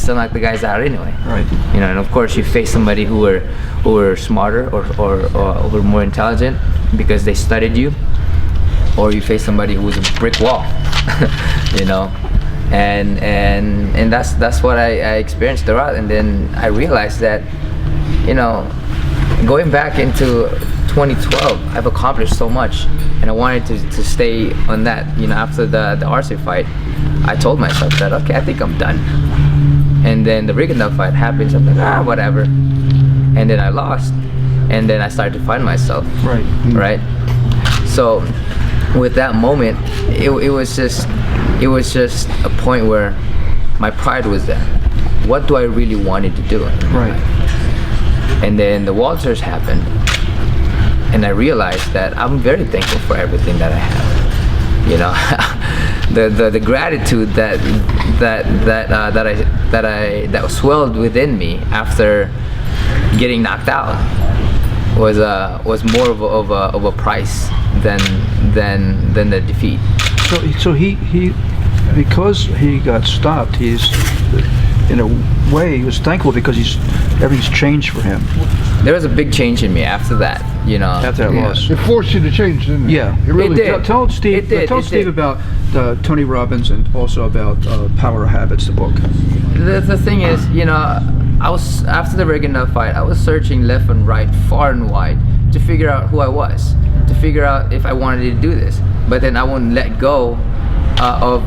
still knock the guys out anyway. Right. You know, and of course you face somebody who were smarter or were more intelligent because they studied you, or you face somebody who was a brick wall. You know, and that's what I experienced throughout. And then I realized that, you know, going back into 2012, I've accomplished so much, and I wanted to stay on that. You know, after the RC fight, I told myself that, okay, I think I'm done. And then the Rigondeux fight happens. I'm like, whatever. And then I lost, and then I started to find myself. Right. Right. So with that moment, it was just a point where my pride was there. What do I really wanted to do? Right. And then the Walters happened, and I realized that I'm very thankful for everything that I have. You know, the gratitude that swelled within me after getting knocked out was more of a price than the defeat. So he because he got stopped, he's in a way he was thankful because everything's changed for him. There was a big change in me after that, you know. After that loss. It forced you to change, didn't it? Yeah, It really It did. Tell Steve. Tell Steve about Tony Robbins and also about Power of Habits, the book. The thing is, you know, I was after the Rigondeux fight. I was searching left and right, far and wide, to figure out who I was, to figure out if I wanted to do this. But then I wouldn't let go of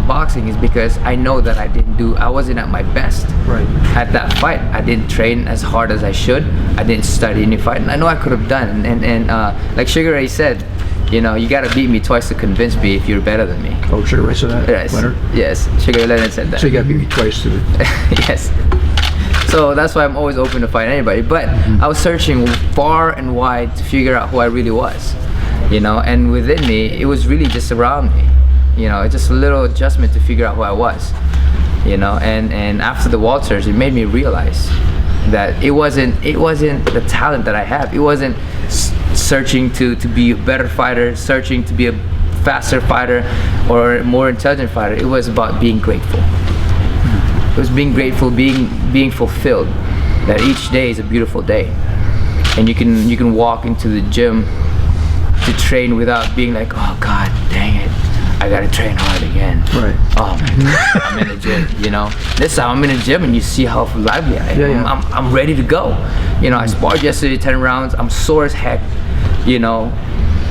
boxing, is because I know that I wasn't at my best. Right. At that fight, I didn't train as hard as I should. I didn't study any fight, and I know I could have done. And like Sugar Ray said, you know, you gotta beat me twice to convince me if you're better than me. Oh, Sugar Ray said that? Yes. Leonard? Yes, Sugar Ray Leonard said that. So you gotta beat me twice to Yes. So that's why I'm always open to fight anybody. But I was searching far and wide to figure out who I really was, you know. And within me, it was really just around me, you know. It's just a little adjustment to figure out who I was, you know. And after the Walters, it made me realize that it wasn't the talent that I have. It wasn't searching to be a better fighter, searching to be a faster fighter or a more intelligent fighter. It was about being grateful. It was being grateful, being fulfilled, that each day is a beautiful day, and you can walk into the gym to train without being like, oh God, dang it, I gotta train hard again. Right. Oh man, I'm in the gym. You know, this time I'm in the gym and you see how lively I am. Yeah. I'm ready to go. You know, I sparred yesterday 10 rounds. I'm sore as heck. You know,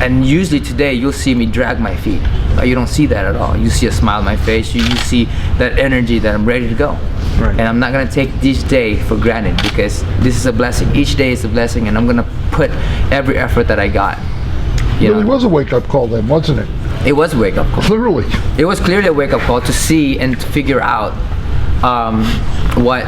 and usually today you'll see me drag my feet. You don't see that at all. You see a smile on my face. You see that energy that I'm ready to go. Right. And I'm not gonna take this day for granted, because this is a blessing. Each day is a blessing, and I'm gonna put every effort that I got. It really was a wake-up call then, wasn't it? It was a wake-up call. Clearly. It was clearly a wake-up call to see and to figure out what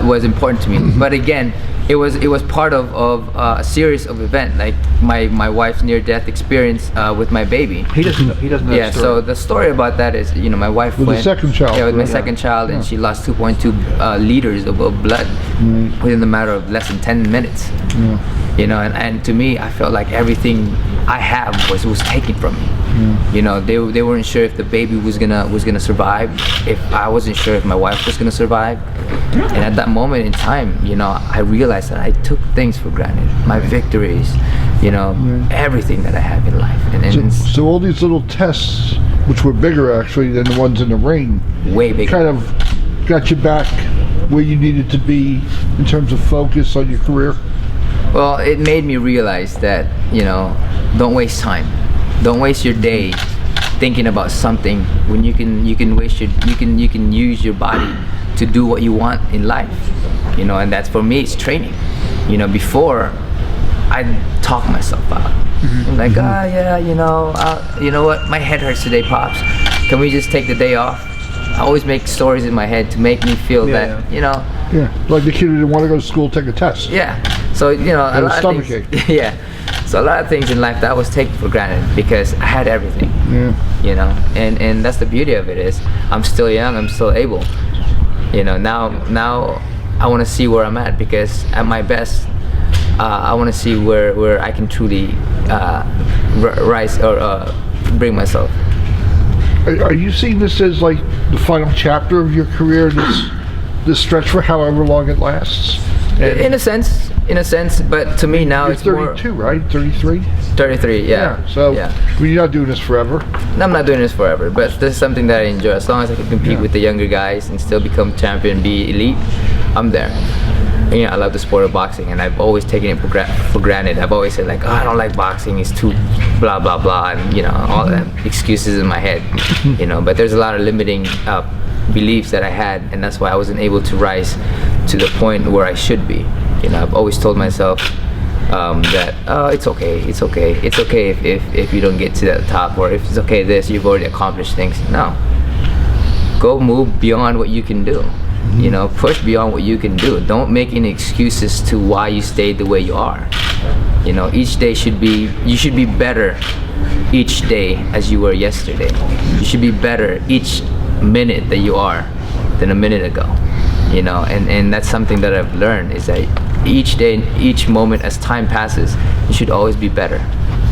was important to me. But again, it was part of a series of events, like my wife's near-death experience with my baby. He doesn't know. Yeah, that story. so the story about that is, you know, my wife With went, the second child. Yeah, with my right? second child, and she lost 2.2 liters of blood within the matter of less than 10 minutes. You know, and to me, I felt like everything I have was taken from me. You know, they weren't sure if the baby was gonna survive, if I wasn't sure if my wife was gonna survive. And at that moment in time, you know, I realized that I took things for granted, my victories, you know, everything that I have in life. And So all these little tests, which were bigger actually than the ones in the ring, way bigger. kind of got you back where you needed to be in terms of focus on your career. Well, it made me realize that, you know, don't waste time. Don't waste your day thinking about something when you can use your body to do what you want in life. You know, and that's, for me, it's training. You know, before I talk myself out. I'm like, yeah, you know what, my head hurts today, Pops. Can we just take the day off? I always make stories in my head to make me feel that, you know. Yeah, like the kid who didn't want to go to school, take a test. Yeah. So, you know, a lot of things. Yeah. So a lot of things in life that I was taken for granted because I had everything. Yeah. You know, and that's the beauty of it, is I'm still young, I'm still able. You know, now I want to see where I'm at, because at my best, I want to see where I can truly rise or bring myself. Are you seeing this as like the final chapter of your career? This the stretch for however long it lasts. And In a sense, but to me now you're it's more 32, right? 33. 33. Yeah. So yeah. you're not doing this forever. I'm not doing this forever, but this is something that I enjoy. As long as I can compete with the younger guys and still become champion, be elite, I'm there. And, you know, I love the sport of boxing, and I've always taken it for granted. I've always said like, oh, I don't like boxing. It's too blah blah blah, and you know, all that excuses in my head. You know, but there's a lot of limiting beliefs that I had, and that's why I wasn't able to rise to the point where I should be. You know, I've always told myself that it's okay if you don't get to the top, or if it's okay this, you've already accomplished things. No, go move beyond what you can do. You know, push beyond what you can do. Don't make any excuses to why you stayed the way you are. You know, each day you should be better each day as you were yesterday. You should be better each minute that you are than a minute ago. You know, and that's something that I've learned, is that each day, each moment as time passes, you should always be better.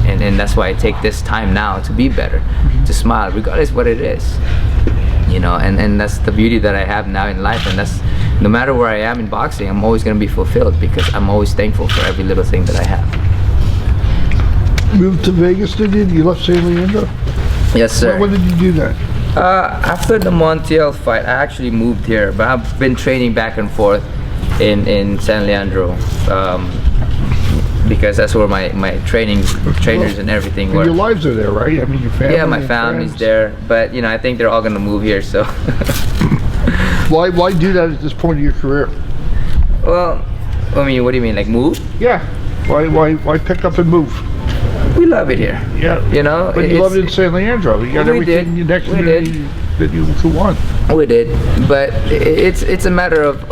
And that's why I take this time now to be better, to smile regardless what it is. You know, and that's the beauty that I have now in life, and that's, no matter where I am in boxing, I'm always going to be fulfilled, because I'm always thankful for every little thing that I have. Moved to Vegas, did you? You left San Leandro? Yes, sir. When did you do that? After the Montiel fight, I actually moved here, but I've been training back and forth in San Leandro, because that's where my trainers and everything And were. your lives are there, right? I mean, your family. Yeah, my and family's friends. there, but you know, I think they're all gonna move here, so. Why do that at this point of your career? Well, I mean, what do you mean, like move? Yeah. Why pick up and move? We love it here. Yeah. You know, But you loved it in San Leandro. You got We everything did. next We to did. you that you could want. We did, but it's a matter of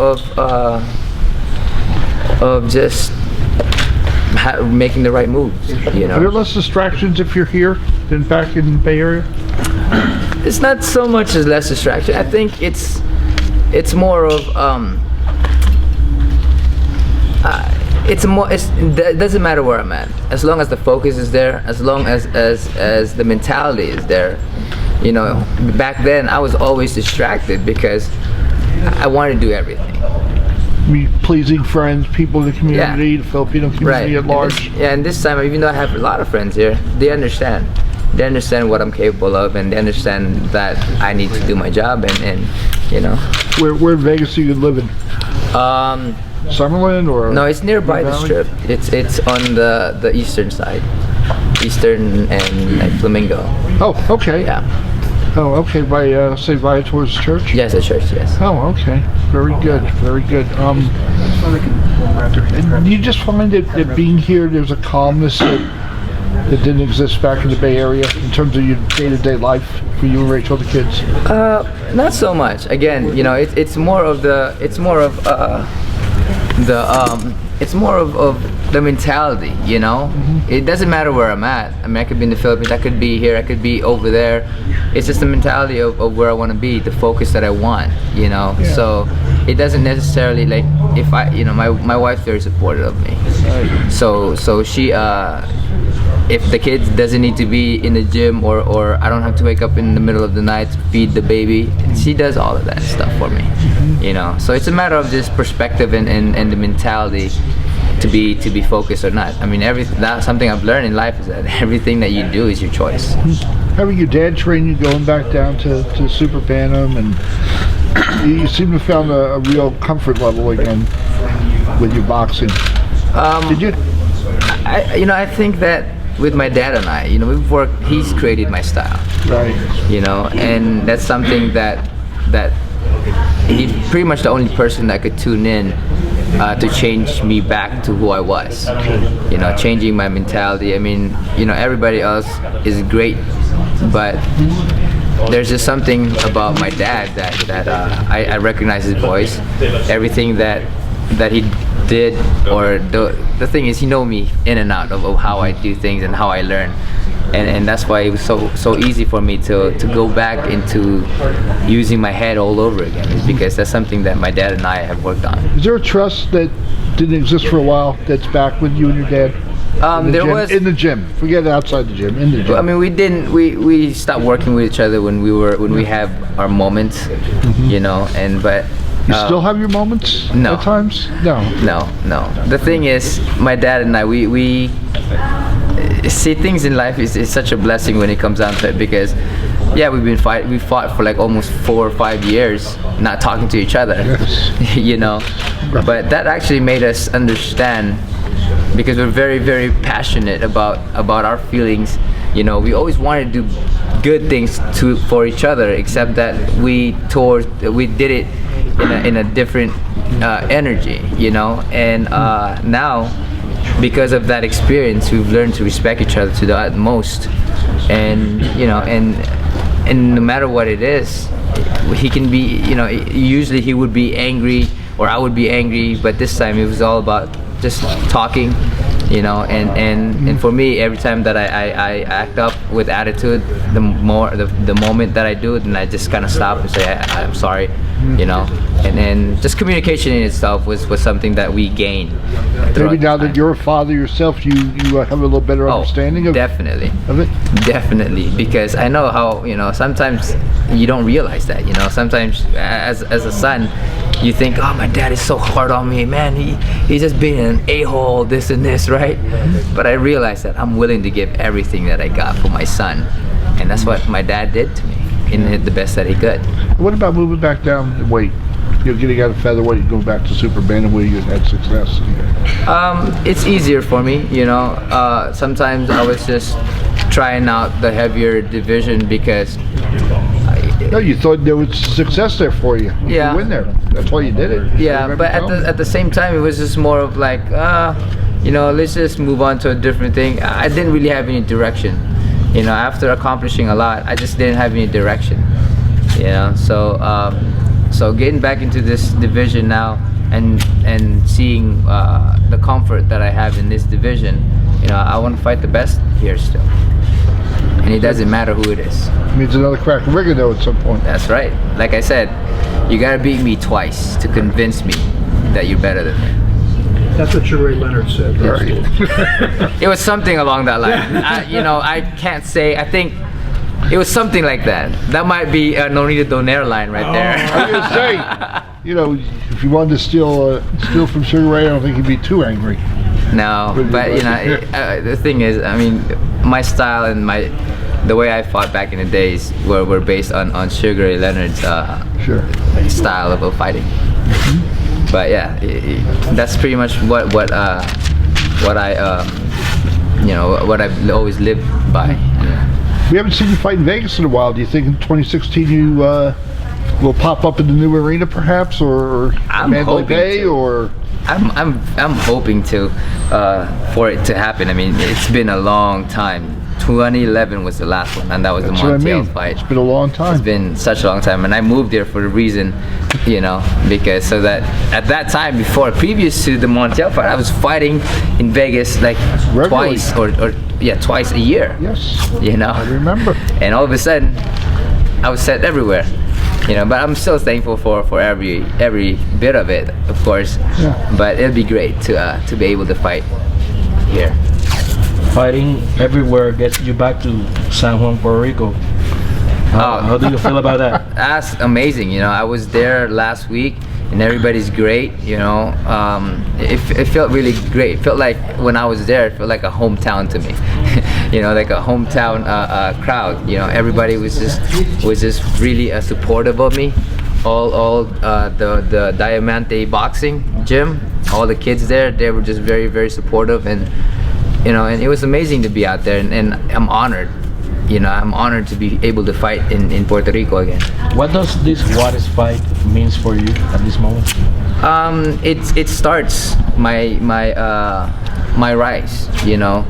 just making the right moves. You Are there know, less distractions if you're here than back in the Bay Area? it's not so much as less distraction. I think it's more of it doesn't matter where I'm at, as long as the focus is there, as long as the mentality is there. You know, back then I was always distracted because I wanted to do everything. Pleasing friends, people in the community, the Filipino community at large. And this time, even though I have a lot of friends here, they understand. They understand what I'm capable of, and they understand that I need to do my job, and you know. Where in Vegas are you living? Summerlin or? No, it's nearby the Valley? Strip. It's on the eastern side, eastern and like Flamingo. Oh, okay. Yeah. Oh, okay. By say Viator's Church. Yes, the church. Yes. Oh, okay. Very good. Very good. And you just find that being here, there's a calmness that didn't exist back in the Bay Area in terms of your day-to-day life for you and Rachel, the kids. Not so much. Again, you know, it's more of the mentality, you know. It doesn't matter where I'm at. I mean, I could be in the Philippines, I could be here, I could be over there. It's just the mentality of where I want to be, the focus that I want, you know. Yeah. So it doesn't necessarily, like, if I, you know, my wife's very supportive of me. So she if the kids doesn't need to be in the gym, or I don't have to wake up in the middle of the night to feed the baby, she does all of that stuff for me. You know, so it's a matter of just perspective and the mentality to be focused or not. I mean, that's something I've learned in life, is that everything that you do is your choice. Having your dad train you going back down to Super Bantam, and you seem to have found a real comfort level again with your boxing. Did you? I think that with my dad and I, you know, we've worked. He's created my style. Right. You know, and that's something that he's pretty much the only person that could tune in to change me back to who I was. You know, changing my mentality. I mean, you know, everybody else is great, but there's just something about my dad that I recognize his voice. Everything that he did, or the thing is, he know me in and out of how I do things and how I learn. And that's why it was so easy for me to go back into using my head all over again, is because that's something that my dad and I have worked on. Is there a trust that didn't exist for a while that's back with you and your dad? In the gym. Forget outside the gym. In the gym. I mean, we stopped working with each other when we have our moments, you know. But You still have your moments no. at times? No. No. The thing is, my dad and I, we see things in life is such a blessing when it comes down to it, because yeah, we fought for like almost 4 or 5 years not talking to each other. Yes. You know, but that actually made us understand, because we're very, very passionate about our feelings. You know, we always wanted to do good things for each other, except that we did it in a different energy, you know. And now, because of that experience, we've learned to respect each other to the utmost. And you know, and no matter what it is, he can be, you know, usually he would be angry or I would be angry, but this time it was all about just talking, you know. And for me, every time that I act up with attitude, the moment that I do it, then I just kind of stop and say I'm sorry, you know. And then just communication in itself was something that we gained. Maybe now that you're a father yourself, you have a little better understanding of definitely of it. Definitely, because I know how, you know, sometimes you don't realize that, you know. Sometimes as a son, you think, oh, my dad is so hard on me, man. He's just being an a-hole, this and this, right? But I realized that I'm willing to give everything that I got for my son, and that's what my dad did to me, in the best that he could. What about moving back down in weight? You know, getting out of featherweight and going back to super bantamweight, you had success. It's easier for me, you know. Sometimes I was just trying out the heavier division because No, you thought there was success there for you. Yeah. You win there. That's why you did it. Yeah, but at the same time, it was just more of like, you know, let's just move on to a different thing. I didn't really have any direction. You know, after accomplishing a lot, I just didn't have any direction. You know, so getting back into this division now and seeing the comfort that I have in this division, you know, I want to fight the best here still. And it doesn't matter who it is. It means another crack of Rigondeux at some point. That's right. Like I said, you gotta beat me twice to convince me that you're better than me. That's what Sugar Ray Leonard said. It was something along that line. You know, I can't say. I think it was something like that. That might be a Nonito Donaire line right there. I was gonna say, you know, if you wanted to steal from Sugar Ray, I don't think he'd be too angry. No, but you know, the thing is, I mean, my style and the way I fought back in the days were based on Sugar Ray Leonard's style of fighting. But yeah, that's pretty much what I you know, what I've always lived by. We haven't seen you fight in Vegas in a while. Do you think in 2016 you will pop up in the new arena perhaps, or Mandalay Bay, or? I'm hoping to for it to happen. I mean, it's been a long time. 2011 was the last one, and that was the Montiel fight. It's been a long time. It's been such a long time, and I moved there for a reason, you know, because so that at that time, previous to the Montiel fight, I was fighting in Vegas like twice or twice a year. Yes. You know. I remember. And all of a sudden, I was set everywhere. You know, but I'm still thankful for every bit of it, of course. Yeah. But it'd be great to be able to fight here. Fighting everywhere gets you back to San Juan, Puerto Rico. How do you feel about that? That's amazing. You know, I was there last week, and everybody's great. You know, it felt really great. It felt like when I was there, it felt like a hometown to me. You know, like a hometown crowd. You know, everybody was just really supportive of me. All the Diamante boxing gym, all the kids there, they were just very, very supportive, and you know, and it was amazing to be out there, and I'm honored. You know, I'm honored to be able to fight in Puerto Rico again. What does this Walters fight means for you at this moment? It starts my rise. You know,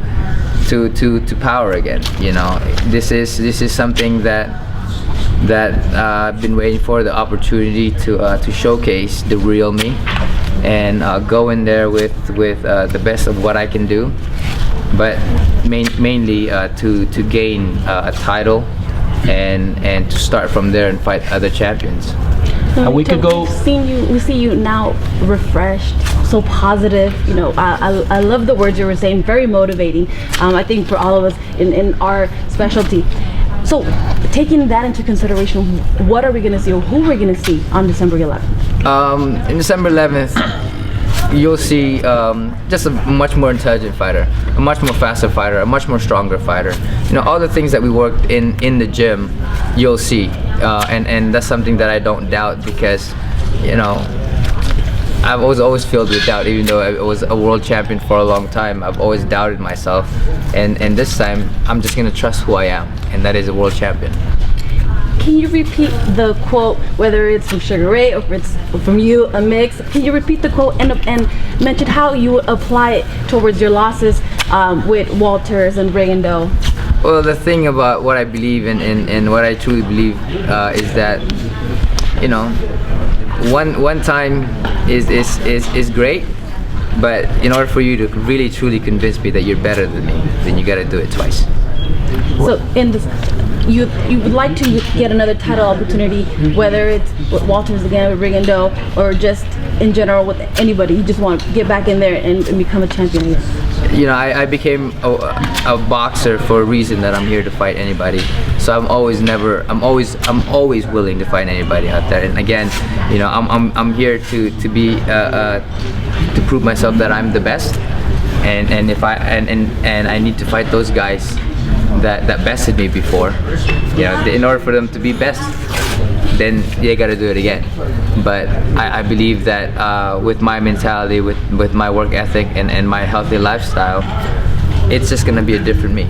to power again. You know, this is something that I've been waiting for, the opportunity to showcase the real me, and go in there with the best of what I can do, but mainly to gain a title and to start from there and fight other champions. A week ago, we see you now refreshed, so positive. You know, I love the words you were saying, very motivating. I think for all of us in our specialty. So, taking that into consideration, what are we going to see, or who are we going to see on December 11th? In December 11th, you'll see just a much more intelligent fighter, a much more faster fighter, a much more stronger fighter. You know, all the things that we worked in the gym, you'll see, and that's something that I don't doubt, because, you know, I was always filled with doubt. Even though I was a world champion for a long time, I've always doubted myself, and this time I'm just gonna trust who I am, and that is a world champion. Can you repeat the quote, whether it's from Sugar Ray or if it's from you, a mix? Can you repeat the quote and mention how you would apply it towards your losses with Walters and Rigondeux? Well, the thing about what I believe in and what I truly believe is that, you know, one time is great, but in order for you to really truly convince me that you're better than me, then you gotta do it twice. So in this, you would like to get another title opportunity, whether it's with Walters again, with Rigondeux, or just in general with anybody. You just want to get back in there and become a champion again. You know, I became a boxer for a reason, that I'm here to fight anybody. So I'm always willing to fight anybody out there. And again, you know, I'm here to be to prove myself that I'm the best. And if I need to fight those guys that bested me before, you know, in order for them to be best, then they gotta do it again. But I believe that with my mentality, with my work ethic and my healthy lifestyle, it's just gonna be a different me.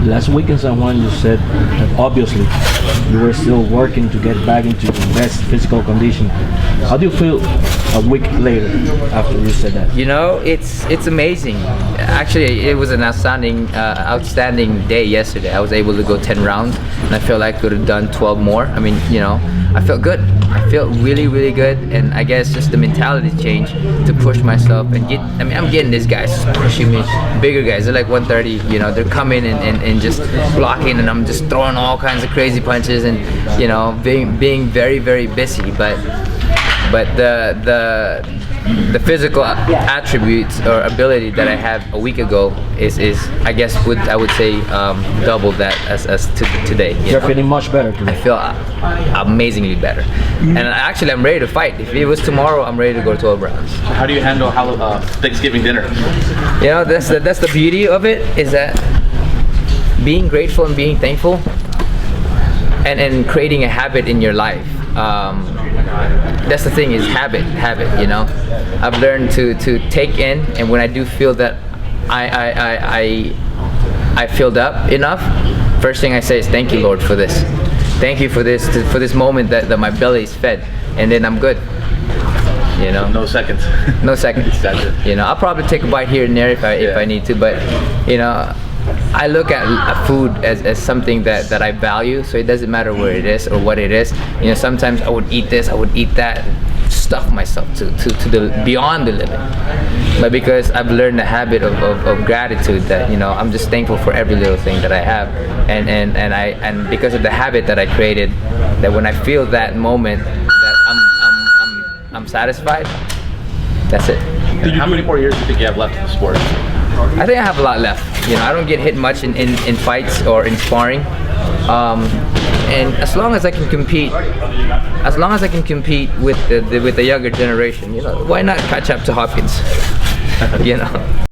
Last week in San Juan, you said that obviously you were still working to get back into the best physical condition. How do you feel a week later after you said that? You know, it's amazing. Actually, it was an outstanding day yesterday. I was able to go 10 rounds, and I feel like I could have done 12 more. I mean, you know, I felt good. I felt really, really good, and I guess just the mentality change to push myself and get. I mean, I'm getting these guys pushing me, bigger guys. They're like 130. You know, they're coming and just blocking, and I'm just throwing all kinds of crazy punches, and you know, being very, very busy. But the physical attributes or ability that I had a week ago is I guess I would say double that as today. You're feeling much better today. I feel amazingly better, and actually I'm ready to fight. If it was tomorrow, I'm ready to go 12 rounds. How do you handle Thanksgiving dinner? You know, that's the beauty of it, is that being grateful and being thankful, and creating a habit in your life. That's the thing, is habit, you know. I've learned to take in, and when I do feel that I filled up enough, first thing I say is thank you, Lord, for this. Thank you for this moment that my belly is fed, and then I'm good. You know, No seconds. no seconds. You know, I'll probably take a bite here and there if I need to, but you know, I look at food as something that I value, so it doesn't matter where it is or what it is. You know, sometimes I would eat this, I would eat that, and stuff myself to the beyond the limit. But because I've learned the habit of gratitude, that, you know, I'm just thankful for every little thing that I have, and because of the habit that I created, that when I feel that moment that I'm satisfied, that's it. How many more years do you think you have left in the sport? I think I have a lot left. You know, I don't get hit much in fights or in sparring, and as long as I can compete, with the younger generation, you know, why not catch up to Hopkins? You know.